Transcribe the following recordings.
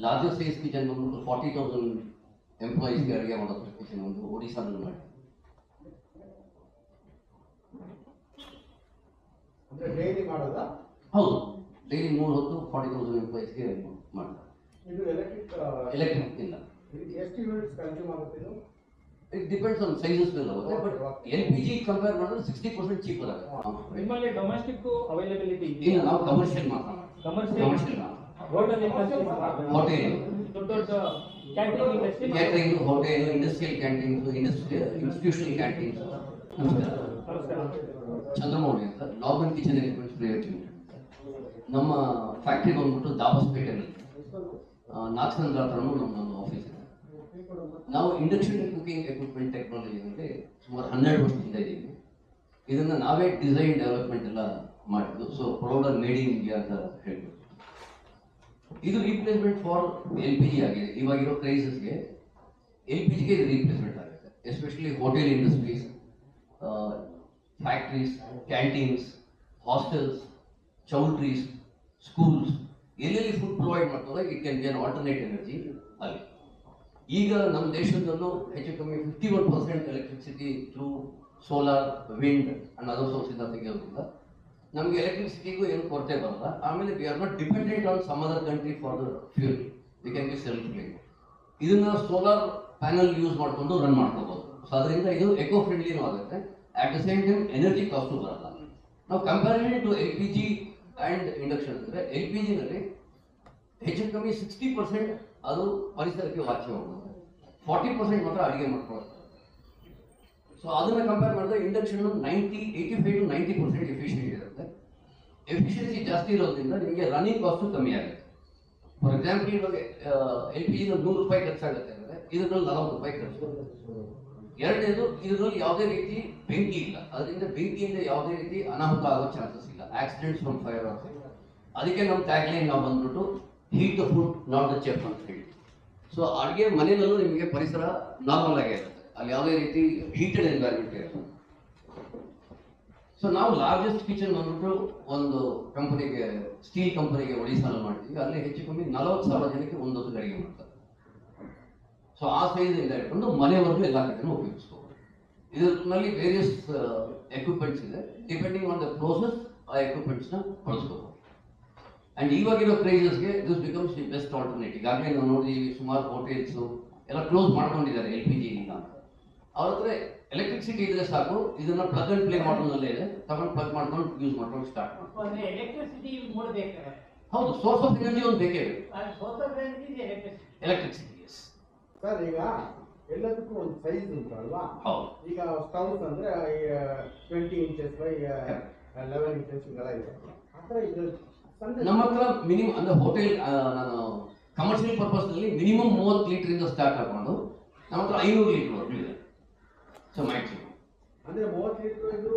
Largest size kitchen ಬಂದ್ಬಿಟ್ಟು 40,000 ಎಂಪ್ಲಾಯೀಸ್ಗೆ ಅಡುಗೆ ಮಾಡೋದು ಕಿಚನ್ ಒಂದು ಒಡಿಶಾದಲ್ಲಿ ಮಾಡಿ. ಡೈಲಿ ಮಾಡೋದಾ? ಹೌದು, ಡೈಲಿ 3 ಹೊತ್ತು 40,000 ಎಂಪ್ಲಾಯೀಸ್ಗೆ ಮಾಡ್ತಾರೆ. ಇದು ಎಲೆಕ್ಟ್ರಿಕ್ ಇಲ್ಲ. ಎಷ್ಟು ಯೂನಿಟ್ಸ್ ಕನ್ಸ್ಯೂಮ್ ಆಗುತ್ತೆ ಇದು? ಇಟ್ ಡಿಪೆಂಡ್ಸ್ ಆನ್ ಸೈಜಸ್ ಮೇಲೆ ಹೋಗುತ್ತೆ, ಬಟ್ LPG ಕಂಪೇರ್ ಮಾಡಿದ್ರೆ 60% ಚೀಪರ್ ಆಗುತ್ತೆ. ನಿಮ್ಮಲ್ಲಿ ಡೊಮೆಸ್ಟಿಕ್ ಅವೈಲಬಿಲಿಟಿ ಇಲ್ಲ, ನಾವು ಕಮರ್ಷಿಯಲ್ ಮಾತ್ರ. ಕಮರ್ಷಿಯಲ್ ಹೋಟೆಲ್ ದೊಡ್ಡ ದೊಡ್ಡ catering, hotel, industrial canteens, institutional canteens. Chandramouli ಅಂತ ಲಾರ್ಬನ್ ಕಿಚನ್ ಎಕ್ವಿಪ್ಮೆಂಟ್ಸ್ ಪ್ರೈವೇಟ್ ಲಿಮಿಟೆಡ್. ನಮ್ಮ ಫ್ಯಾಕ್ಟ್ರಿ ಬಂದ್ಬಿಟ್ಟು ದಾಬಸ್ಪೇಟೆಯಲ್ಲಿ ನಾಗಸಂದ್ರ ಹತ್ರನೂ ನಮ್ಮ ಆಫೀಸ್ ಇದೆ. ನಾವು ಇಂಡಕ್ಷನ್ ಕುಕಿಂಗ್ ಎಕ್ವಿಪ್ಮೆಂಟ್ ಟೆಕ್ನಾಲಜಿ ಅಂದರೆ ಸುಮಾರು 12 ವರ್ಷದಿಂದ ಇದ್ದೀವಿ. ಇದನ್ನು ನಾವೇ ಡಿಸೈನ್ ಡೆವಲಪ್ಮೆಂಟ್ ಎಲ್ಲ ಮಾಡಿದ್ದು. ಸೊ ಪ್ರೌಡರ್ ಮೇಡ್ ಇನ್ ಇಂಡಿಯಾ ಅಂತ ಹೇಳ್ಬೋದು. ಇದು ರೀಪ್ಲೇಸ್ಮೆಂಟ್ ಫಾರ್ LPG ಆಗಿದೆ. ಇವಾಗಿರೋ ಕ್ರೈಸಿಸ್ಗೆ LPGಗೆ ಇದು ರೀಪ್ಲೇಸ್ಮೆಂಟ್ ಆಗುತ್ತೆ. Especially hotel industries, factories, canteens, hostels, choultries, schools, ಎಲ್ಲೆಲ್ಲಿ ಫುಡ್ ಪ್ರೊವೈಡ್ ಮಾಡ್ತಾರೆ it can be an alternate energy ಅಲ್ಲಿ. ಈಗ ನಮ್ಮ ದೇಶದಲ್ಲೂ ಹೆಚ್ಚು ಕಮ್ಮಿ 51% electricity through solar, wind and other ಸೋರ್ಸಿಂದ ತೆಗೆಯೋದ್ರಿಂದ ನಮಗೆ ಎಲೆಕ್ಟ್ರಿಸಿಟಿಗೂ ಏನು ಕೊರತೆ ಬರಲ್ಲ. ಆಮೇಲೆ we are not dependent on some other country for the fuel. We can be self made. ಇದನ್ನ ಸೋಲಾರ್ ಪ್ಯಾನಲ್ ಯೂಸ್ ಮಾಡಿಕೊಂಡು ರನ್ ಮಾಡ್ಕೋಬಹುದು. ಸೊ ಅದರಿಂದ ಇದು ಎಕೋ ಫ್ರೆಂಡ್ಲಿನೂ ಆಗುತ್ತೆ. At the same time energy cost ಬರಲ್ಲ. ನಾವು comparison to LPG and induction ಅಂದರೆ LPGನಲ್ಲಿ ಹೆಚ್ಚು ಕಮ್ಮಿ 60% ಅದು ಪರಿಸರಕ್ಕೆ ವಾಚ್ಯ ಹೋಗುತ್ತೆ, 40% ಮಾತ್ರ ಅಡುಗೆ ಮಾಡ್ಕೊಳ್ತಾರೆ. ಸೊ ಅದನ್ನು ಕಂಪೇರ್ ಮಾಡಿದ್ರೆ ಇಂಡಕ್ಷನ್ 85 to 90% ಎಫಿಷಿಯಂಟ್ ಇರುತ್ತೆ. ಎಫಿಷಿಯನ್ಸಿ ಜಾಸ್ತಿ ಇರೋದ್ರಿಂದ ನಿಮಗೆ ರನ್ನಿಂಗ್ ಕಾಸ್ಟು ಕಮ್ಮಿ ಆಗುತ್ತೆ. ಫಾರ್ ಎಕ್ಸಾಂಪಲ್, ಇವಾಗ LPG ₹100 ಖರ್ಚಾಗುತ್ತೆ ಅಂದರೆ ಇದರಲ್ಲಿ ₹40 ಖರ್ಚು. ಎರಡನೇದು, ಇದರಲ್ಲಿ ಯಾವುದೇ ರೀತಿ ಬೆಂಕಿ ಇಲ್ಲ. ಅದರಿಂದ ಬೆಂಕಿಯಿಂದ ಯಾವುದೇ ರೀತಿ ಅನಾಹುತ ಆಗೋ ಚಾನ್ಸಸ್ ಇಲ್ಲ. ಆಕ್ಸಿಡೆಂಟ್ಸ್ ಫ್ರಮ್ ಫೈರ್ ಆಗುತ್ತೆ. ಅದಕ್ಕೆ ನಮ್ಮ ಟ್ಯಾಗ್ಲೈನ್ ನಾವು ಬಂದ್ಬಿಟ್ಟು heat the food not the chef ಅಂತ ಹೇಳಿ. ಸೊ ಅಡುಗೆ ಮನೆಯಲ್ಲೂ ನಿಮಗೆ ಪರಿಸರ ನಾರ್ಮಲ್ ಆಗೇ ಇರುತ್ತೆ, ಅಲ್ಲಿ ಯಾವುದೇ ರೀತಿ ಹೀಟೆಡ್ ಎನ್ವೈರ್ಮೆಂಟ್ ಇರುತ್ತೆ. ಸೊ ನಾವು ಲಾರ್ಜೆಸ್ಟ್ ಕಿಚನ್ ಬಂದ್ಬಿಟ್ಟು ಒಂದು ಕಂಪನಿಗೆ, ಸ್ಟೀಲ್ ಕಂಪನಿಗೆ ಒಡಿಶಾನಲ್ಲಿ ಮಾಡ್ತೀವಿ. ಅಲ್ಲಿ ಹೆಚ್ಚು ಕಮ್ಮಿ 40,000 ಜನಕ್ಕೆ ಒಂದೊಂದು ಅಡುಗೆ ಮಾಡ್ತಾರೆ. ಸೊ ಆ ಸೈಜಿಂದ ಇಟ್ಕೊಂಡು ಮನೆವರೆಗೂ ಎಲ್ಲ ಕಡೆನೂ ಉಪಯೋಗಿಸ್ಕೋಬೋದು. ಇದರಲ್ಲಿ ವೇರಿಯಸ್ ಎಕ್ವಿಪ್ಮೆಂಟ್ಸ್ ಇದೆ. ಡಿಪೆಂಡಿಂಗ್ ಆನ್ ದ ಪ್ರೋಸೆಸ್ ಆ ಎಕ್ವಿಪ್ಮೆಂಟ್ಸ್ನ ಬಳಸ್ಕೋಬೋದು. ಆ್ಯಂಡ್ ಇವಾಗಿರೋ ಕ್ರೈಸಸ್ಗೆ this becomes the best alternate. ಈಗಾಗಲೇ ನಾವು ನೋಡಿದ್ದೀವಿ, ಸುಮಾರು ಹೋಟೆಲ್ಸು ಎಲ್ಲ ಕ್ಲೋಸ್ ಮಾಡ್ಕೊಂಡಿದ್ದಾರೆ LPG ಇಂದ. ಅವ್ರ ಹತ್ರ ಎಲೆಕ್ಟ್ರಿಸಿಟಿ ಇದ್ರೆ ಸಾಕು, ಇದನ್ನ ಪ್ಲಗ್ ಅಂಡ್ ಪ್ಲೇ ಮಾಡಲ್ನಲ್ಲೇ ಇದೆ, ತಗೊಂಡು ಪ್ಲಗ್ ಮಾಡ್ಕೊಂಡು ಯೂಸ್ ಮಾಡ್ಕೊಂಡು ಸ್ಟಾರ್ಟ್ ಮಾಡಿ. ಹೌದು, ಸೋರ್ಸ್ ಆಫ್ ಎನರ್ಜಿ ಒಂದು ಬೇಕೇ ಬೇಕು. ಎಲೆಕ್ಟ್ರಿಸಿಟಿ ಸರ್, ಈಗ ಎಲ್ಲದಕ್ಕೂ ಒಂದು ಸೈಜ್ ಉಂಟು ಅಲ್ವಾ? ಹೌದು. ಈಗ ಸ್ಟವ್ಸ್ ಅಂದ್ರೆ 20 inches by 11 inches ಇದೆಲ್ಲ ಇದೆ. ಆತರ ಇದು ನಮ್ಮ ಹತ್ರ ಮಿನಿಮಮ್ ಅಂದ್ರೆ ಹೋಟೆಲ್, ನಾನು ಕಮರ್ಷಿಯಲ್ ಪರ್ಪಸ್ ನಲ್ಲಿ ಮಿನಿಮಮ್ 30 ಲೀಟರ್ ಇಂದ ಸ್ಟಾರ್ಟ್ ಹಾಕೊಂಡು ನಮ್ಮ ಹತ್ರ 500 ಲೀಟರ್ ಇದೆ. ಸೊ ಮ್ಯಾಕ್ಸಿಮಮ್ ಅಂದ್ರೆ 30 ಲೀಟರ್ ಇದು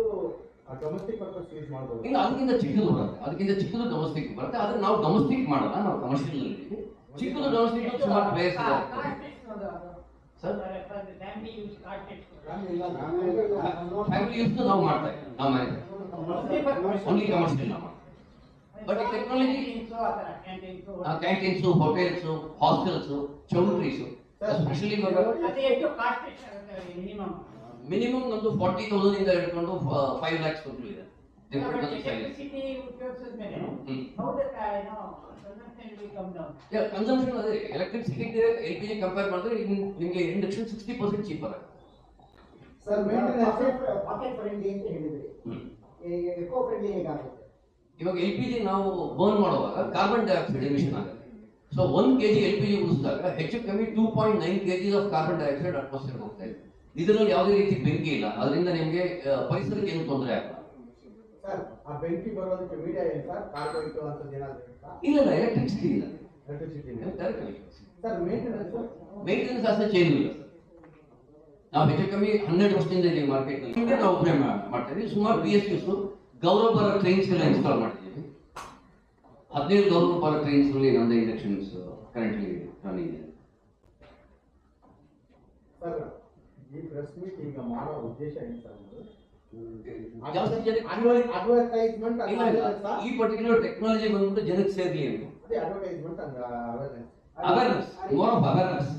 ಡೊಮೆಸ್ಟಿಕ್ ಪರ್ಪಸ್ ಯೂಸ್ ಮಾಡಬಹುದು. ಇಲ್ಲ, ಅದಕ್ಕಿಂತ ಚಿಕ್ಕದು ಬರುತ್ತೆ. ಅದಕ್ಕಿಂತ ಚಿಕ್ಕದು ಡೊಮೆಸ್ಟಿಕ್ ಬರುತ್ತೆ. ಆದ್ರೆ ನಾವು ಡೊಮೆಸ್ಟಿಕ್ ಮಾಡಲ್ಲ, ನಾವು ಕಮರ್ಷಿಯಲ್ ನಲ್ಲಿ ಇದ್ದೀವಿ. ಚಿಕ್ಕದು ಡೊಮೆಸ್ಟಿಕ್ ಸುಮಾರು ಪ್ಲೇಸ್ ಇದೆ ಸರ್. ಫ್ಯಾಮಿಲಿ ಯೂಸ್ ನಾವು ಮಾಡ್ತಾ ಇದ್ದೀವಿ, ನಾವು ಮನೆ ಓನ್ಲಿ ಕಮರ್ಷಿಯಲ್ ನಾವು. But technology canteens, hotels, hostels, choultries, especially minimum ನಮ್ದು 40,000 ಇಂದ ಹಿಡ್ಕೊಂಡು 5 lakhs ವರೆಗೂ ಇದೆ. ಕನ್ಸಂಪ್ಷನ್ ಅದೇ ಎಲೆಕ್ಟ್ರಿಸಿಟಿ LPG ಕಂಪೇರ್ ಮಾಡಿದ್ರೆ ನಿಮಗೆ ಇಂಡಕ್ಷನ್ 60% ಚೀಪರ್ ಆಗುತ್ತೆ. ಸರ್, ಮೇಂಟೆನೆನ್ಸ್ ಪಾಕೆಟ್ ಫ್ರೆಂಡ್ಲಿ ಅಂತ ಹೇಳಿದ್ರಿ, ಎಕೋ ಫ್ರೆಂಡ್ಲಿ ಹೇಗಾಗುತ್ತೆ? ಇವಾಗ LPG ನಾವು ಬರ್ನ್ ಮಾಡುವಾಗ ಕಾರ್ಬನ್ ಡೈಆಕ್ಸೈಡ್ ಎಮಿಷನ್ ಆಗುತ್ತೆ. ಸೊ 1 kg LPG ಉಳಿಸಿದಾಗ ಹೆಚ್ಚು ಕಮ್ಮಿ 2.9 kg of carbon dioxide atmosphere ಹೋಗ್ತಾ ಇದೆ. ಇದರಲ್ಲಿ ಯಾವುದೇ ರೀತಿ ಬೆಂಕಿ ಇಲ್ಲ, ಅದರಿಂದ ನಿಮಗೆ ಪರಿಸರಕ್ಕೆ ಏನು ತೊಂದರೆ ಆಗಲ್ಲ. ಸರ್, ಆ ಬೆಂಕಿ ಬರೋದಕ್ಕೆ ಮೀಡಿಯಾ ಏನು ಸರ್? ಕಾರ್ಬನ್ ಅಂತ ಏನಾದರೂ ಇಲ್ಲ, ಎಲೆಕ್ಟ್ರಿಸಿಟಿ ಇಲ್ಲ. ಸರ್, ಮೇಂಟೆನೆನ್ಸ್ ಅಷ್ಟೇ ಚೇಂಜ್ ಇಲ್ಲ. ನಾವು ಹೆಚ್ಚು ಕಮ್ಮಿ 12 ವರ್ಷದಿಂದ ಇದೀವಿ ಮಾರ್ಕೆಟ್ ನಲ್ಲಿ. ನಾವು ಒಬ್ಬರೇ ಮಾಡ್ತಾ ಇದೀವಿ. ಸುಮಾರು PSUs ಗೌರವ ಭಾರತ್ ಟ್ರೈನ್ಸ್ ಎಲ್ಲ ಇನ್ಸ್ಟಾಲ್ ಮಾಡಿದ್ದೀವಿ. 15 ಗೌರವ ಭಾರತ್ ಟ್ರೈನ್ಸ್ ನಲ್ಲಿ ನಮ್ಮದೇ ಇಂಡಕ್ಷನ್ಸ್ ಕರೆಂಟ್ಲಿ ರನ್ನಿಂಗ್ ಇದೆ. ಸರ್, ಈ ಪ್ರೆಸ್ ಮೀಟ್ ಈಗ ಮಾಡೋ ಉದ್ದೇಶ ಏನು ಸರ್? ಜಾಸ್ತಿ ಜನಕ್ಕೆ ಅಡ್ವರ್ಟೈಸ್ಮೆಂಟ್ ಈ ಪರ್ಟಿಕ್ಯುಲರ್ ಟೆಕ್ನಾಲಜಿ ಬಂದ್ಬಿಟ್ಟು ಜನಕ್ಕೆ ಸೇರ್ಲಿ ಅಂತ. ಅದೇ advertisement awareness, more of awareness.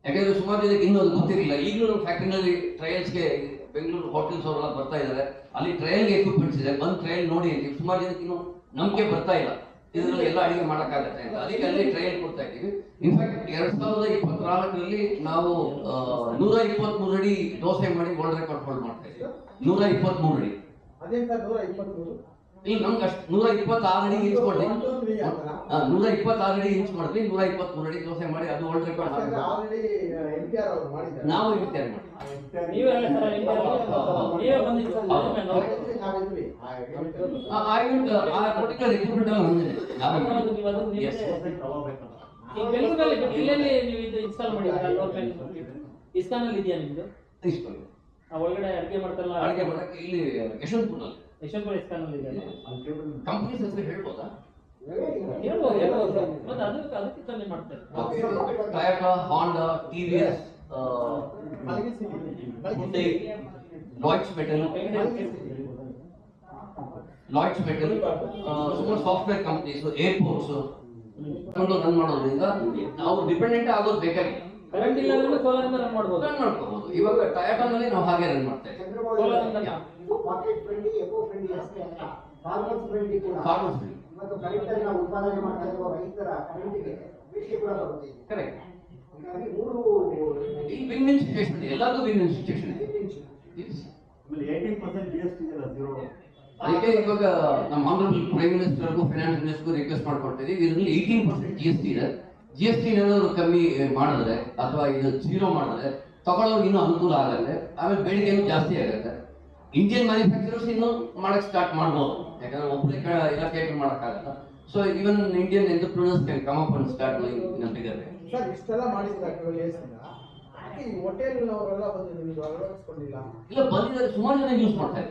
ಯಾಕಂದ್ರೆ ಸುಮಾರು ಜನಕ್ಕೆ ಇನ್ನೂ ಅದು ಗೊತ್ತಿರಲಿಲ್ಲ. ಈಗಲೂ ನಮ್ಮ ಫ್ಯಾಕ್ಟ್ರಿನಲ್ಲಿ ಟ್ರಯಲ್ಸ್ಗೆ ಬೆಂಗಳೂರು ಹೋಟೆಲ್ಸ್ ಅವರೆಲ್ಲ ಬರ್ತಾ ಇದ್ದಾರೆ. ಅಲ್ಲಿ ಟ್ರಯಲ್ಗೆ ಎಕ್ವಿಪ್ಮೆಂಟ್ಸ್ ಇದೆ, ಬಂದು ಟ್ರಯಲ್ ನೋಡಿ ಅಂತೀವಿ. ಸುಮಾರು ಜನಕ್ಕೆ ಇನ್ನೂ ನಂಬಿಕೆ ಬರ್ತಾ ಇಲ್ಲ ಇದರಲ್ಲಿ ಎಲ್ಲ ಅಡಿಗೆ ಮಾಡೋಕ್ಕಾಗತ್ತೆ ಅಂತ. ಅದಕ್ಕೆ ಅಲ್ಲಿ ಟ್ರಯಲ್ ಕೊಡ್ತಾ ಇದ್ದೀವಿ. ಇನ್ಫ್ಯಾಕ್ಟ್ 2024ರಲ್ಲಿ ನಾವು 123 ಅಡಿ ದೋಸೆ ಮಾಡಿ ವರ್ಲ್ಡ್ ರೆಕಾರ್ಡ್ ಹೋಲ್ಡ್ ಮಾಡ್ತಾ ಇದ್ದೀವಿ. 123 ಅಡಿ. ಅದೇ ಸರ್ 123. ಇಲ್ಲಿ ನಮ್ಗೆ ಅಷ್ಟು 126 ಅಡಿ ಇಂಚ್ ಮಾಡಿದ್ವಿ. 126 ಅಡಿ ಇಂಚ್ ಮಾಡಿದ್ವಿ. 123 ಅಡಿ ದೋಸೆ ಮಾಡಿ ಅದು ವರ್ಲ್ಡ್ ರೆಕಾರ್ಡ್ ಆಲ್ರೆಡಿ NTR ಅವರು ಮಾಡಿದ್ದಾರೆ. ನಾವು ಇರ್ತಾರೆ ಮಾಡಿ. ನೀವೆಲ್ಲ ಸರ್ ನೀವೇ ಬಂದಿದ್ದು ನಾವಿದ್ವಿ. ಆ ಪರ್ಟಿಕ್ಯುಲರ್ ಎಕ್ವಿಪ್ಮೆಂಟ್ ಎಲ್ಲ ನಮ್ದೇ. ಈ ಬೆಂಗಳೂರಲ್ಲಿ ಎಲ್ಲೆಲ್ಲಿ ನೀವು ಇದು ಇನ್ಸ್ಟಾಲ್ ಮಾಡಿದ್ದೀರಾ? ಲೋಕಲ್ ಇಸ್ಕಾನಲ್ಲಿ ಇದೆಯಾ ನಿಮ್ದು? ಇಸ್ಕೊಂಡು ಆ ಒಳಗಡೆ ಅಡುಗೆ ಮಾಡ್ತಾರಲ್ಲ, ಅಡುಗೆ ಮಾಡಕ್ಕೆ ಇಲ್ಲಿ ಯಶವಂತಪುರಲ್ಲಿ ಯಶವಂತಪುರ ಇಸ್ಕಾನಲ್ಲಿ ಇದೆ. ಕಂಪನೀಸ್ ಹೆಸರು ಹೇಳ್ಬೋದಾ? ಹೇಳ್ಬೋದು. ಮತ್ತೆ ಅದಕ್ಕೆ ತಾನೇ ಮಾಡ್ತಾರೆ. Toyota, Honda, TVS, Hyundai, Lloyds metal, ಸುಮಾರು ಸಾಫ್ಟ್ವೇರ್ ಕಂಪನೀಸ್, ಏರ್ಪೋರ್ಟ್ಸ್ ರನ್ ಮಾಡೋದ್ರಿಂದ ನಾವು ಡಿಪೆಂಡೆಂಟ್ ಆಗೋದು ಬೇಕಾಗಿಲ್ಲ. ಕರೆಂಟ್ ಇಲ್ಲ ಅಂದ್ರೆ ಸೋಲಾರ್ ರನ್ ಮಾಡ್ಬೋದು. ರನ್ ಮಾಡ್ಕೋಬಹುದು. ಇವಾಗ ಟೊಯೋಟಾನಲ್ಲಿ ನಾವು ಹಾಗೆ ರನ್ ಮಾಡ್ತಾ ಇದ್ದೀವಿ. ಫಾರ್ಮರ್ಸ್ ಮತ್ತು ಕರೆಂಟ್ ಆಗಿ ನಾವು ಉತ್ಪಾದನೆ ಮಾಡ್ತಾ ಇರುವ ರೈತರ ಕರೆಂಟಿಗೆ ಬೇಡಿಕೆ ಕೂಡ ಬರುತ್ತೆ. ಕರೆಕ್ಟ್. ಹಾಗಾಗಿ ಮೂರು ಈ ವಿನ್-ವಿನ್ ಸಿಚುವೇಶನ್ ಇದೆ. ಎಲ್ಲರಿಗೂ ವಿನ್-ವಿನ್ ಸಿಚುವೇಶನ್ ಇದೆ. 18% GST ಇದೆ, 0. ಅದಕ್ಕೆ ಇವಾಗ ನಮ್ಮ ಆನರಬಲ್ ಪ್ರೈಮ್ ಮಿನಿಸ್ಟರ್ಗೂ ಫೈನಾನ್ಸ್ ಮಿನಿಸ್ಟರ್ಗೂ ರಿಕ್ವೆಸ್ಟ್ ಮಾಡ್ಕೊಡ್ತೀವಿ. ಇದರಲ್ಲಿ 18% GST ಇದೆ. GST ಏನಾದ್ರು ಕಮ್ಮಿ ಮಾಡಿದ್ರೆ ಅಥವಾ ಇದು 0 ಮಾಡಿದ್ರೆ ತಗೊಳ್ಳೋರ್ಗೆ ಇನ್ನೂ ಅನುಕೂಲ ಆಗುತ್ತೆ. ಆಮೇಲೆ ಬೇಡಿಕೆನೂ ಜಾಸ್ತಿ ಆಗುತ್ತೆ. ಇಂಡಿಯನ್ ಮ್ಯಾನುಫ್ಯಾಕ್ಚರರ್ಸ್ ಇನ್ನೂ ಮಾಡಕ್ ಸ್ಟಾರ್ಟ್ ಮಾಡ್ಬೋದು. ಯಾಕಂದ್ರೆ ಒಬ್ಬರೇ ಎಲ್ಲ ಕೇಟರ್ ಮಾಡೋಕ್ಕಾಗಲ್ಲ. So even Indian entrepreneurs can come up and start doing in a bigger way. Sir ಇಷ್ಟೆಲ್ಲ ಮಾಡಿದ್ದಾರೆ 12 years ಇಂದ. ಯಾಕೆ ಈ ಹೋಟೆಲ್ನವರೆಲ್ಲ ಬಂದು ನಿಮಗೆ ಅಳವಡಿಸ್ಕೊಂಡಿಲ್ಲ? ಇಲ್ಲ, ಬಂದಿದ್ದಾರೆ. ಸುಮಾರು ಜನ ಯೂಸ್ ಮಾಡ್ತಾರೆ.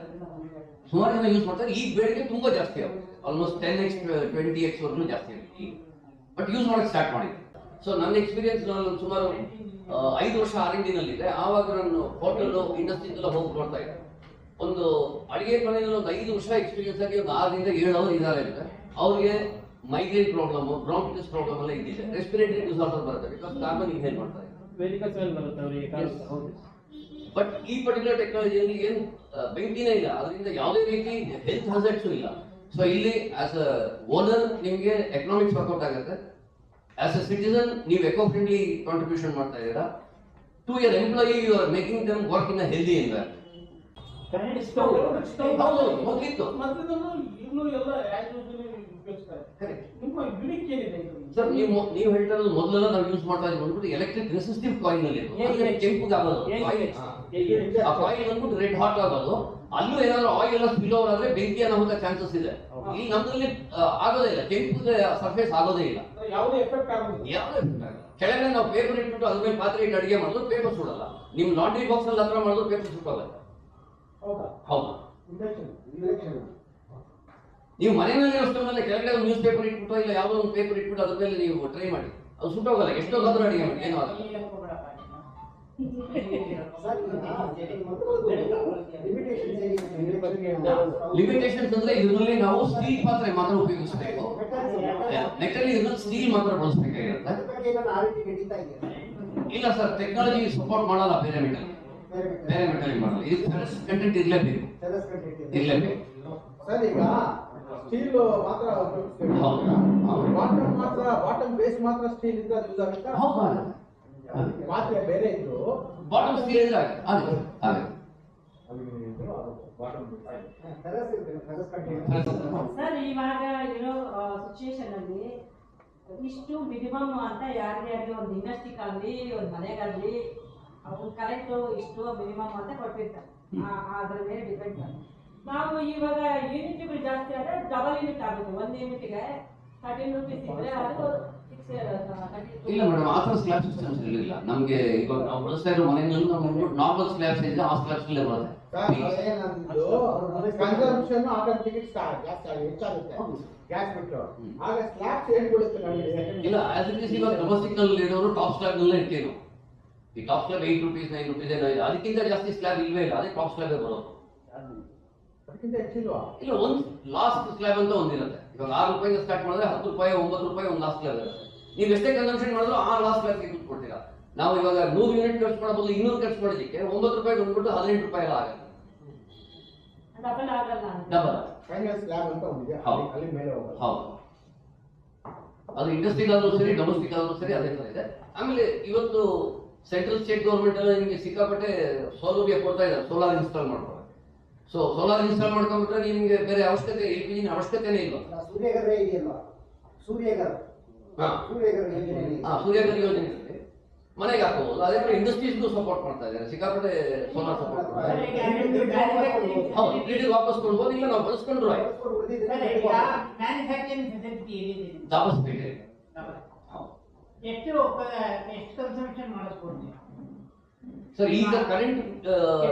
ಈಗ ಬೇಡಿಕೆ ತುಂಬಾ ಜಾಸ್ತಿ ಆಗುತ್ತೆ. ಆಲ್ಮೋಸ್ಟ್ 10x 20x ವರೆಗೂ ಜಾಸ್ತಿ ಆಗುತ್ತೆ ಈಗ. ಬಟ್ ಯೂಸ್ ಮಾಡಕ್ಕೆ ಸ್ಟಾರ್ಟ್ ಮಾಡಿದೆ. ಸೊ ನನ್ನ ಎಕ್ಸ್ಪೀರಿಯನ್ಸ್ ನಾನು ಸುಮಾರು 5 ವರ್ಷ R&D ನಲ್ಲಿದೆ. ಆವಾಗ ನಾನು ಹೋಟೆಲ್ ಇಂಡಸ್ಟ್ರಿಗೆಲ್ಲ ಹೋಗಿ ನೋಡ್ತಾ ಇದ್ದೆ. ಒಂದು ಅಡಿಗೆ ಮನೆಯಲ್ಲಿ ಒಂದು 5 ವರ್ಷ ಎಕ್ಸ್ಪೀರಿಯನ್ಸ್ ಆಗಿ ಒಂದು 6 ರಿಂದ 7 ಅವರು ಇದ್ದಾರೆ ಅಂದ್ರೆ ಅವ್ರಿಗೆ ಮೈಗ್ರೇನ್ ಪ್ರಾಬ್ಲಮ್, ಬ್ರಾಂಕಿಟಿಸ್ ಪ್ರಾಬ್ಲಮ್ ಎಲ್ಲ ಇದ್ದಿದೆ. ರೆಸ್ಪಿರೇಟರಿ ಡಿಸಾರ್ಡರ್ ಬರುತ್ತೆ. ಬಿಕಾಸ್ ಕಾರ್ಬನ್ ಇನ್ಹೇಲ್ ಮಾಡ್ತಾರೆ. ವೆರಿಕಲ್ ಸ್ಮೆಲ್ ಬರುತ್ತೆ ಅವರಿಗೆ. ಬಟ್ ಈ ಪರ್ಟಿಕ್ಯುಲರ್ ಟೆಕ್ನಾಲಜಿಯಲ್ಲಿ ಏನು ಬೆಂಕಿನೇ ಇಲ್ಲ, ಅದರಿಂದ ಯಾವುದೇ ರೀತಿ ಹೆಲ್ತ್ ಹಜಾರ್ಡ್ಸ್ ಇಲ್ಲ. ಸೊ ಇಲ್ಲಿ ಆಸ್ ಅ ಓನರ್ ನಿಮಗೆ ಎಕನಾಮಿಕ್ಸ್ ವರ್ಕೌಟ್ ಆಗುತ್ತೆ. ಆಸ್ ಅ ಸಿಟಿಸನ್ ನೀವು ಎಕೋ ಫ್ರೆಂಡ್ಲಿ ಕಾಂಟ್ರಿಬ್ಯೂಷನ್ ಮಾಡ್ತಾ ಇದ್ದೀರಾ. To your employee you are making them work in a healthy environment. ಹೋಗಿತ್ತು ಸರ್. ನೀವು ಹೇಳ್ತಾ ಇರೋದು ಮೊದಲೆಲ್ಲ ನಾವು ಯೂಸ್ ಮಾಡ್ತಾ ಇದ್ದೀವಿ ಬಂದ್ಬಿಟ್ಟು ಎಲೆಕ್ಟ್ರಿಕ್ ರೆಸಿಸ್ಟಿವ್ ಕಾಯಿಲ್ ನಲ್ಲಿ ಕೆಂಪುಗಾಗೋದು. ಆ ಕಾಯಿಲ್ ಬಂದ್ಬಿಟ್ಟು ರೆಡ್ ಹಾಟ್ ಆಗೋದು. ಅಲ್ಲೂ ಏನಾದ್ರು ಆಯಿಲ್ ಎಲ್ಲ ಸ್ಪಿಲ್ ಓವರ್ ಆದ್ರೆ ಬೆಂಕಿ ಅನಾಹುತ ಚಾನ್ಸಸ್ ಇದೆ. ಇಲ್ಲಿ ನಮ್ಮಲ್ಲಿ ಆಗೋದೇ ಇಲ್ಲ. ಕೆಂಪು ಸರ್ಫೇಸ್ ಆಗೋದೇ ಇಲ್ಲ. ಯಾವುದೇ ಎಫೆಕ್ಟ್ ಆಗೋದಿಲ್ಲ. ಕೆಳಗಡೆ ನಾವು ಪೇಪರ್ ಇಟ್ಬಿಟ್ಟು ಅದ್ರ ಮೇಲೆ ಪಾತ್ರೆ ಇಟ್ಟು ಅಡಿಗೆ ಮಾಡಿದ್ರು ಪೇಪರ್ ಸುಡಲ್ಲ. ನಿಮ್ ಲಾಂಡ್ರಿ ಬಾಕ್ಸ್ ಅಲ್ಲಿ ಹತ್ರ ಮಾಡಿದ್ರು ಪೇಪರ್ ಸುಟ್ಟೋಗಲ್ಲ. ಹೌದು. ನೀವು ಮನೆಯಲ್ಲಿ ಅಷ್ಟರ ಮೇಲೆ ಕೆಳಗಡೆ ಒಂದು ನ್ಯೂಸ್ ಪೇಪರ್ ಇಟ್ಬಿಟ್ಟು ಇಲ್ಲ ಯಾವುದೋ ಒಂದು ಪೇಪರ್ ಇಟ್ಬಿಟ್ಟು ಅದ್ರ ಮೇಲೆ ನೀವು ಟ್ರೈ ಮಾಡಿ, ಅದು ಸುಟ್ಟೋಗಲ್ಲ. ಎಷ್ಟೋ ಹತ್ರ ಅಡಿಗೆ ಮಾಡಿ ಏನೂ ಆಗಲ್ಲ. ಲಿಮಿಟೇಷನ್ಸ್ ಅಂದ್ರೆ ಇದರಲ್ಲಿ ನಾವು ಸ್ಟೀಲ್ ಪಾತ್ರೆ ಮಾತ್ರ ಉಪಯೋಗಿಸಬೇಕು. ನೆಟ್ಟಲ್ಲಿ ಇದರಲ್ಲಿ ಸ್ಟೀಲ್ ಮಾತ್ರ ಬಳಸಬೇಕಾಗಿರುತ್ತೆ. ಇಲ್ಲ ಸರ್, ಟೆಕ್ನಾಲಜಿ ಸಪೋರ್ಟ್ ಮಾಡಲ್ಲ. ಬೇರೆ ಮೆಟಲ್ ಮಾಡಲ್ಲ. ಇದು ಫೆರಸ್ ಕಂಟೆಂಟ್ ಇರಲೇಬೇಕು. ಸರ್ ಈಗ ಸ್ಟೀಲ್ ಮಾತ್ರ ಬಾಟಮ್ ಬೇಸ್ ಮಾತ್ರ ಸ್ಟೀಲ್ ಇದ್ರೆ ಅದು ಯೂಸ್ ಆಗುತ್ತಾ? ಪಾತ್ರೆ ಬೇರೆ ಇದ್ದು ಬಾಟಮ್ ಸ್ಟೀಲ್ ಇದ್ರೆ ಆಗುತ್ತೆ. ಸರ್ ಇವಾಗ ಇರೋ ಸಿಚುಯೇಷನ್ ಅಲ್ಲಿ ಇಷ್ಟು ಮಿನಿಮಮ್ ಅಂತ ಯಾರಿಗಾಗಲಿ ಒಂದು ಇಂಡಸ್ಟ್ರಿಗಾಗಲಿ ಒಂದು ಮನೆಗಾಗಲಿ ಅವ್ರು ಕರೆಕ್ಟ್ ಇಷ್ಟು ಮಿನಿಮಮ್ ಅಂತ ಕೊಟ್ಟಿರ್ತಾರೆ. ಅದ್ರ ಮೇಲೆ ಡಿಪೆಂಡ್. ನಾವು ಇವಾಗ ಯೂನಿಟ್ಗಳು ಜಾಸ್ತಿ ಆದರೆ ಡಬಲ್ ಯೂನಿಟ್ ಆಗುತ್ತೆ. 1 ಯೂನಿಟ್ಗೆ 13 rupees ಇದ್ರೆ ಅದು 6 ಇಲ್ಲ ಮೇಡಮ್, ಆ ಥರ ಸ್ಲ್ಯಾಬ್ ಸಿಸ್ಟಮ್ಸ್ ಇರಲಿಲ್ಲ ನಮಗೆ. ಇವಾಗ ನಾವು ಬಳಸ್ತಾ ಇರೋ ಮನೆಯಲ್ಲೂ ನಾವು ನಾರ್ಮಲ್ ಸ್ಲ್ಯಾಬ್ಸ್ ಇದ್ರೆ ಆ ಸ್ಲ್ಯಾಬ್ಸ್ ಅಲ್ಲೇ ಬರುತ್ತೆ. ಕನ್ಸಂಪ್ಷನ್ ಆಟೋಮೆಟಿಕ್ ಹೆಚ್ಚಾಗುತ್ತೆ ಗ್ಯಾಸ್ ಬಿಟ್ಟು. ಆಗ ಸ್ಲ್ಯಾಬ್ಸ್ ಏನು ಬೀಳುತ್ತೆ ನಮಗೆ? ಇಲ್ಲ, ಆಸ್ ಇಟ್ ಇಸ್ ಇವಾಗ ಡೊಮೆಸ್ಟಿಕ್ ನಲ್ಲಿ ಇರೋರು ಟಾಪ್ ಸ್ಲ್ಯಾಬ್ ನಲ್ಲೇ ಇರ್ತೀವಿ. ಈ ಟಾಪ್ ಸ್ಲ್ಯಾಬ್ 8 rupees 9 rupees ಏನೋ ಇದೆ. ಅದಕ್ಕಿಂತ ಜಾಸ್ತಿ ಸ್ಲ್ಯಾಬ್ ಇಲ್ವೇ ಇಲ್ಲ. ಅದೇ ಟಾಪ್ ಸ್ಲ್ಯಾಬ್ ಬರೋದು. ಅದಕ್ಕಿಂತ ಹೆಚ್ಚಿಲ್ವಾ? ಇಲ್ಲ, ಒಂದು ಲಾಸ್ಟ್ ಸ್ಲ್ಯಾಬ್ ಅಂತ ಒಂದಿರುತ್ತೆ. ಇವಾಗ 6 ರೂಪಾಯಿಂದ ಸ್ಟಾರ್ಟ್ ಮಾಡಿದ್ರೆ 10 ರೂಪಾಯಿ 9 ರೂಪಾಯಿ ಒಂದು ಲಾಸ್ಟ್ ಲೆವೆಲ್ ಇರುತ್ತೆ. ನೀವು ಎಷ್ಟೇ ಕನ್ಸಂಪ್ಷನ್ ಮಾಡಿದ್ರು ಆ ಲಾಸ್ಟ್ ಲೆವೆಲ್ಗೆ ದುಡ್ಡು ಕೊಡ್ತೀರಾ. ನಾವು ಇವಾಗ 100 ಯೂನಿಟ್ ಖರ್ಚು ಮಾಡೋದು 200 ಖರ್ಚು ಮಾಡೋದಕ್ಕೆ 9 ರೂಪಾಯಿ ಬಂದ್ಬಿಟ್ಟು 18 ರೂಪಾಯಿ ಎಲ್ಲ ಆಗುತ್ತೆ. ಡಬಲ್ ಆಗಲ್ಲ ಅಂತ. ಡಬಲ್ ಫೈನಲ್ ಸ್ಲ್ಯಾಬ್ ಅಂತ ಒಂದಿದೆ, ಹೌದು. ಅಲ್ಲಿ ಮೇಲೆ ಹೋಗೋದು. ಹೌದು, ಅದು ಇಂಡಸ್ಟ್ರಿಯಲ್ ಆದ್ರೂ ಸರಿ ಡೊಮೆಸ್ಟಿಕ್ ಆದ್ರೂ ಸರಿ ಅದೇ ತರ ಇದೆ. ಆಮೇಲೆ ಇವತ್ತು ಸೆಂಟ್ರಲ್ ಸ್ಟೇಟ್ ಗೌರ್ಮೆಂಟ್ ಎಲ್ಲ ನಿಮಗೆ ಸಿಕ್ಕಾಪಟ್ಟೆ ಸೌಲಭ್ಯ ಕೊಡ್ತಾ ಇದ್ದಾರೆ ಸೋಲಾರ್ ಇನ್ಸ್ಟಾಲ್ ಮಾಡ್ಕೊಂಡು. ಸೊ ಸೋಲಾರ್ ಇನ್ಸ್ಟಾಲ್ ಮಾಡ್ಕೊಂಡ್ಬಿಟ್ರೆ ನಿಮಗೆ ಬೇರೆ ಅವಶ್ಯಕತೆ LPG ಅವಶ್ಯಕತೆನೇ ಇಲ್ಲ. ಸೂರ್ಯಗರ ಇದೆಯಲ್ವಾ, ಸೂರ್ಯಗರ ಹಾ ಸೂರ್ಯಗರ ಯೋಜನೆ ಸೂರ್ಯಘರ್ ಯೋಜನೆ ಇದೆ, ಮನೆಗೆ ಹಾಕೋಬಹುದು. ಅದೇ ತರ ಇಂಡಸ್ಟ್ರೀಸ್ಗೂ ಸಪೋರ್ಟ್ ಮಾಡ್ತಾ ಇದ್ದಾರೆ, ಸಿಕ್ಕಾಪಟ್ಟೆ ಸೋಲಾರ್ ಸಪೋರ್ಟ್ ಮಾಡ್ತಾ ಇದ್ದಾರೆ. ಹೌದು, ಗ್ರಿಡ್ಗೆ ವಾಪಸ್ ಕೊಡ್ಬೋದು, ಇಲ್ಲ ನಾವು ಬಳಸ್ಕೊಂಡ್ರು ಆಯ್ತು. ಮ್ಯಾನುಫ್ಯಾಕ್ಚರಿಂಗ್ ಫೆಸಿಲಿಟಿ ಏನಿದೆ ದಾಬಸ್ಪೇಟೆ. ಎಷ್ಟು ಕನ್ಸಂಪ್ಷನ್ ಮಾಡಿಸ್ಕೊಡ್ತೀವಿ ಸರ್ ಈಗ ಕರೆಂಟ್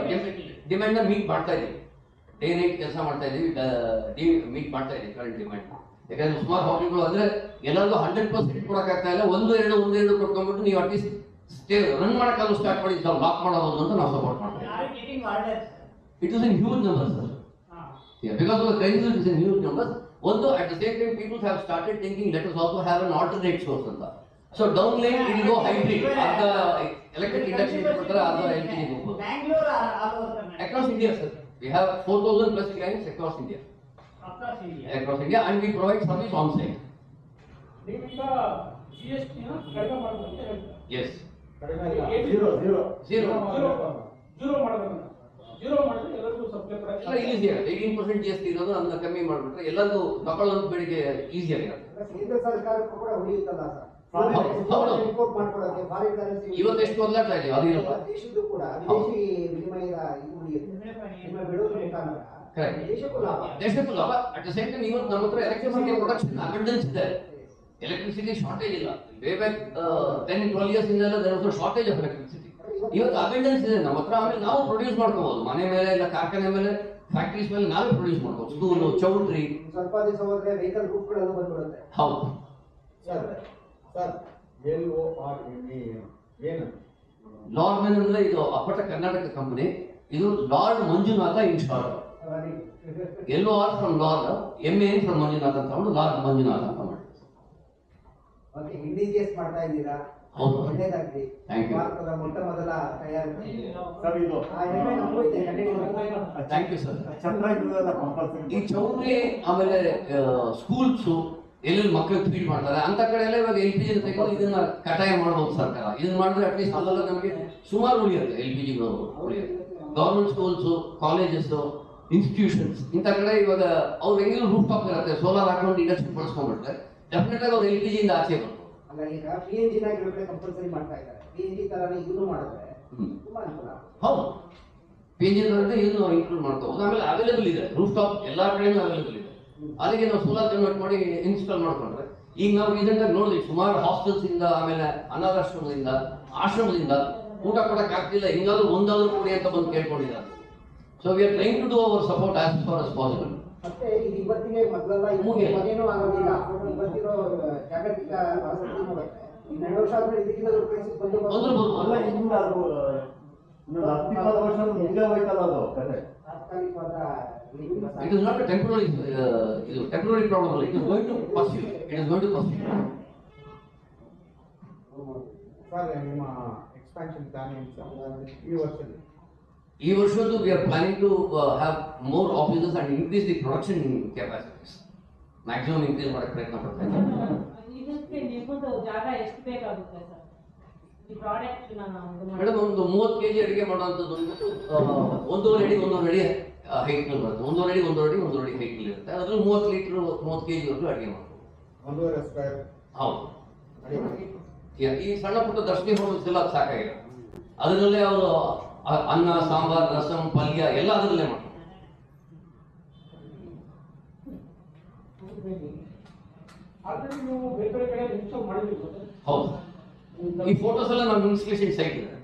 ಡಿಮ್ಯಾಂಡ್ ಮೀಟ್ ಮಾಡ್ತಾ ಇದೀವಿ, ಡೇ ನೈಟ್ ಕೆಲಸ ಮಾಡ್ತಾ ಇದೀವಿ, ಮೀಟ್ ಮಾಡ್ತಾ ಇದೀವಿ ಕರೆಂಟ್ ಡಿಮ್ಯಾಂಡ್. ಯಾಕಂದ್ರೆ ಸುಮಾರು ಹೋಟೆಲ್ಗಳು ಅಂದ್ರೆ ಎಲ್ಲರಿಗೂ 100% ಕೊಡಕ್ಕಾಗ್ತಾ ಇಲ್ಲ. ಒಂದೆರಡು ಕೊಟ್ಕೊಂಡ್ಬಿಟ್ಟು ನೀವು ಅಟ್ಲೀಸ್ಟ್ ಸ್ಟೇ ರನ್ ಮಾಡಕ್ಕಾದ್ರೂ ಸ್ಟಾರ್ಟ್ ಮಾಡಿ ಲಾಕ್ ಮಾಡಬಹುದು ಅಂತ ನಾವು ಸಪೋರ್ಟ್ ಮಾಡ್ತೀವಿ. It is in huge numbers, sir. Yeah, because of the crisis, it is in huge numbers. Also, at the same time, people have started thinking, let us also have an alternate source anta. So down lane, it will go hybrid. Arda electric induction koಡ್ತಾರೆ, arda LPG ಹೋಗ್ಬೋದು. Bangalore all over Karnataka. Across India, sir. We have 4,000 plus clients across India. Across India, and we provide service on site. ನೀವೀಗ GST ಕಡಿಮೆ ಮಾಡಬೇಕು ಅಂತ ಹೇಳ್ತಾರೆ. Yes. ಕಡಿಮೆ ಇಲ್ಲ, zero. Zero. Zero ಮಾಡಬೇಕಂತ. Zero ಮಾಡಿದ್ರೆ ಎಲ್ಲರಿಗೂ ಸಪ್ಲೈ ಎಲ್ಲ ಕೊಡಕ್ಕೆ ಈಸಿ ಆಗುತ್ತೆ. 18% GST ಇರೋದು ಅದನ್ನ ಕಮ್ಮಿ ಮಾಡಿಬಿಟ್ರೆ ಎಲ್ಲರಿಗೂ ತಗೊಳ್ಳೋದು ಬೆಳಿಗ್ಗೆ ಈಸಿ ಆಗಿರುತ್ತೆ. ಕೇಂದ್ರ ಸರ್ಕಾರಕ್ಕೂ ಕೂಡ ಉಳಿಯುತ್ತಲ್ಲ ಸರ್, ಹೌದು. ಇಂಪೋರ್ಟ್ ಮಾಡ್ಕೊಳ್ಳೋಕೆ ಫಾರಿನ್ ಕರೆನ್ಸಿ ಇವತ್ತು ಎಷ್ಟು ಬದಲಾಗ್ತಾ ಇದೆ ಅದು ಇರಲ್ಲ. ದೇಶದ್ದು ಕೂಡ ವಿದೇಶಿ ವಿನಿಮಯದ ಇದು ಉಳಿಯುತ್ತೆ. ನಿಮ್ಮ ಬಿಡೋದ್ರ ಮುಖಾಂತರ Correct. ದೇಶಕ್ಕೂ ಲಾಭ. ದೇಶಕ್ಕೂ ಲಾಭ. ಅಟ್ ದ ಸೇಮ್ ಟೈಮ್ ಇವತ್ತು ನಮ್ಮ ಹತ್ರ ಎಲೆಕ್ಟ್ರಿಸಿಟಿ ಪ್ರೊಡಕ್ಷನ್ ಅಬಂಡೆನ್ಸ್ ಇದೆ, ಎಲೆಕ್ಟ್ರಿಸಿಟಿ ಶಾರ್ಟೇಜ್ ಇಲ್ಲ. ವೇ ಬ್ಯಾಕ್ 10-12 years ಇಂದೆಲ್ಲ there was shortage of electricity. ಇವತ್ತು ಅಬಂಡೆನ್ಸ್ ಇದೆ ನಮ್ಮ ಹತ್ರ. ಆಮೇಲೆ ನಾವು ಪ್ರೊಡ್ಯೂಸ್ ಮಾಡ್ಕೋಬಹುದು, ಮನೆ ಮೇಲೆ ಇಲ್ಲ ಕಾರ್ಖಾನೆ ಮೇಲೆ ಫ್ಯಾಕ್ಟ್ರೀಸ್ ಮೇಲೆ ನಾವೇ ಪ್ರೊಡ್ಯೂಸ್ ಮಾಡ್ಬೋದು. ಸ್ಕೂಲು, ಚೌಲ್ಟ್ರಿ. ಸ್ವಲ್ಪ ದಿವಸ ಹೋದ್ರೆ ವೆಹಿಕಲ್ ಗ್ರೂಪ್ಗಳೆಲ್ಲ ಬಂದ್ಬಿಡುತ್ತೆ. ಹೌದು ಸರ್ LORMA ಏನು? ಲಾರ್ಮೆನ್ ಅಂದ್ರೆ ಇದು ಅಪ್ಪಟ ಕರ್ನಾಟಕ ಕಂಪನಿ. ಇದು lord Manjunatha in short. LOR from lord, MA from Manjunatha ಅಂತ ತಗೊಂಡು ಲಾರ್ಡ್ ಮಂಜುನಾಥ ಅಂತ ಮಾಡಿ. ಓಕೆ, ಇಂಡಿಜಿಯಸ್ ಮಾಡ್ತಾ ಇದ್ದೀರಾ, ಹೌದು. ಒಳ್ಳೇದಾಗ್ಲಿ. Thank you. ಭಾರತದ ಮೊಟ್ಟ ಮೊದಲ ತಯಾರಿ ಸರ್ ಇದು ಆ ಹೆಮ್ಮೆ ನಮಗೂ ಇದೆ, ಖಂಡಿತವಾಗ್ಲೂ. Thank you sir. ಚಂದ್ರಯುಗದ ಕಂಪಲ್ಸರಿ. ಈ ಚೌಲ್ಟ್ರಿ ಆಮೇಲೆ ಸ್ಕೂಲ್ಸ್ ಎಲ್ಲೆಲ್ಲಿ ಮಕ್ಕಳಿಗೆ ಫೀಡ್ ಮಾಡ್ತಾರೆ ಅಂತ ಕಡೆ ಎಲ್ಲ ಇವಾಗ LPG ತೆಗೆದು ಇದನ್ನ ಕಟಾಯ ಮಾಡಬಹುದು ಸರ್ಕಾರ. ಇದನ್ನ ಮಾಡಿದ್ರೆ ಅಟ್ಲೀಸ್ಟ್ ಅಲ್ಲೆಲ್ಲ ನಮಗೆ ಸುಮಾರು ಉಳಿಯುತ್ತೆ, LPG ಉಳಿಯುತ್ತೆ. ಗವರ್ಮೆಂಟ್ ಸ್ಕೂಲ್ಸ್, ಕಾಲೇಜಸ್, ಇನ್ಸ್ಟಿಟ್ಯೂಷನ್ಸ್ ಇಂಥ ಕಡೆ ಇವಾಗ ಅವ್ರು ಹೆಂಗಿದ್ರು ರೂಫ್ ಟಾಪ್ ಇರುತ್ತೆ, ಸೋಲಾರ್ ಹಾಕೊಂಡು ಇಂಡಸ್ಟ್ರಿ ಬಳಸ್ಕೊಂಡ್ಬಿಟ್ರೆ ಡೆಫಿನೆಟ್ ಆಗಿ ಅವ್ರು LPG ಇಂದ ಆಚೆ ಬರ್ತಾರೆ. ಅಲ್ಲ, ಈಗ PNG ನಾಗಿರೋ ಕಂಪಲ್ಸರಿ ಮಾಡ್ತಾ ಇದ್ದಾರೆ. PNG ತರನೇ ಇದನ್ನು ಮಾಡಿದ್ರೆ ತುಂಬಾ ಅನುಕೂಲ. ಹೌದು, PNG ಅಂದ್ರೆ ಇದನ್ನು ನಾವು ಇನ್ಕ್ಲೂಡ್ ಮಾಡ್ಕೋಬಹುದು. ಆಮೇಲೆ ಅವೈಲೇಬಲ್ ಇದೆ, ರೂಫ್ ಟಾಪ್ ಎಲ್ಲಾ ಕಡೆನೂ ಅವೈಲೇಬಲ್ ಇದೆ. ಅಲ್ಲಿಗೆ ನಾವು ಸೋಲಾರ್ ಕನ್ವರ್ಟ್ ಮಾಡಿ ಇನ್ಸ್ಟಾಲ್ ಮಾಡ್ಕೊಂಡ್ರೆ ಈಗ ನಾವು ರೀಸೆಂಟ್ ಆಗಿ ನೋಡಿದ್ವಿ ಸುಮಾರು ಹಾಸ್ಟೆಲ್ಸ್ ಇಂದ, ಆಮೇಲೆ ಅನಾಥಾಶ್ರಮದಿಂದ, ಆಶ್ರಮದಿಂದ ಊಟ ಕೊಡಕ್ ಆಗ್ತಿಲ್ಲ, ಹಿಂಗಾದ್ರೂ ಒಂದಾದ್ರೂ ಕೊಡಿ ಅಂತ ಬಂದು ಕೇಳ್ಕೊಂಡಿದ್ದಾರೆ. So we are trying to do our support as far as possible. ಮತ್ತೆ ಇದು ಇವತ್ತಿಗೆ ಮೊದಲೆಲ್ಲ ಮನೇನೂ ಆಗೋದಿಲ್ಲ. ಇವತ್ತಿರೋ ಜಾಗತಿಕ ಪರಿಸ್ಥಿತಿ ನೋಡಿದ್ರೆ ಈ 2 ವರ್ಷ ಆದ್ಮೇಲೆ ಇದಕ್ಕಿಂತ ದೊಡ್ಡ ಕ್ರೈಸಿಸ್ ಬಂದು ಅಲ್ಲ, ಇನ್ನೂ ಅದು ಇನ್ನೊಂದು 10-20 ವರ್ಷ ಮುಂದೆ ಹೋಯ್ತಲ್ಲ ಅದು ಕತೆ. ತಾತ್ಕಾಲಿಕವಾದ It is not a temporary problem. It is going to pursue. It is going to pursue. Sir ನಿಮ್ಮ ಎಕ್ಸ್ಪಾನ್ಷನ್ ಪ್ಲಾನ್ ಏನು ಸರ್ ಈ ವರ್ಷದಲ್ಲಿ? ಈ ವರ್ಷದ್ದು we are planning to have more offices and increase the production capacities. Maximum increase ಮಾಡಕ್ಕೆ ಪ್ರಯತ್ನ ಪಡ್ತಾ ಇದ್ದೀವಿ. ಇದಕ್ಕೆ ನಿಮ್ಮದು ಜಾಗ ಎಷ್ಟು ಬೇಕಾಗುತ್ತೆ ಸರ್ ಈ ಪ್ರಾಡಕ್ಟ್ ನಾನು ಮೇಡಮ್ ಒಂದು 30 kg ಅಡಿಗೆ ಮಾಡುವಂಥದ್ದು ಅಂದ್ಬಿಟ್ಟು 1.5 ಅಡಿ ಹೈಟ್ ಬರುತ್ತೆ. 1.5 ಅಡಿ ಹೈಟ್ ಇರುತ್ತೆ. ಅದ್ರಲ್ಲಿ 30 ಲೀಟರ್ 30 kg ವರೆಗೂ ಅಡಿಗೆ ಮಾಡ್ಬೋದು. 1.5 ಸ್ಕ್ವೇರ್ ಹೌದು. ಅಡಿ. ಈ ಸಣ್ಣ ಪುಟ್ಟ ದರ್ಶನಿ ಹೋಟೆಲ್ಸ್ ಎಲ್ಲ ಸಾಕಾಗಿಲ್ಲ, ಅದರಲ್ಲೇ ಅವರು ಅನ್ನ, ಸಾಂಬಾರ್, ರಸಂ, ಪಲ್ಯ ಎಲ್ಲ ಅದರಲ್ಲೇ ಮಾಡ್ತಾರೆ. ಆಲ್ರೆಡಿ ನೀವು ಬೇರೆ ಬೇರೆ ಕಡೆ ಇನ್ಸ್ಟಾಲ್ ಮಾಡಿದ್ದೀವಿ. ಹೌದು, ಈ ಫೋಟೋಸ್ ಎಲ್ಲ ನಮ್ಮ ಇನ್ಸ್ಟಾಲೇಷನ್ ಸೈಟ್ ಇದೆ.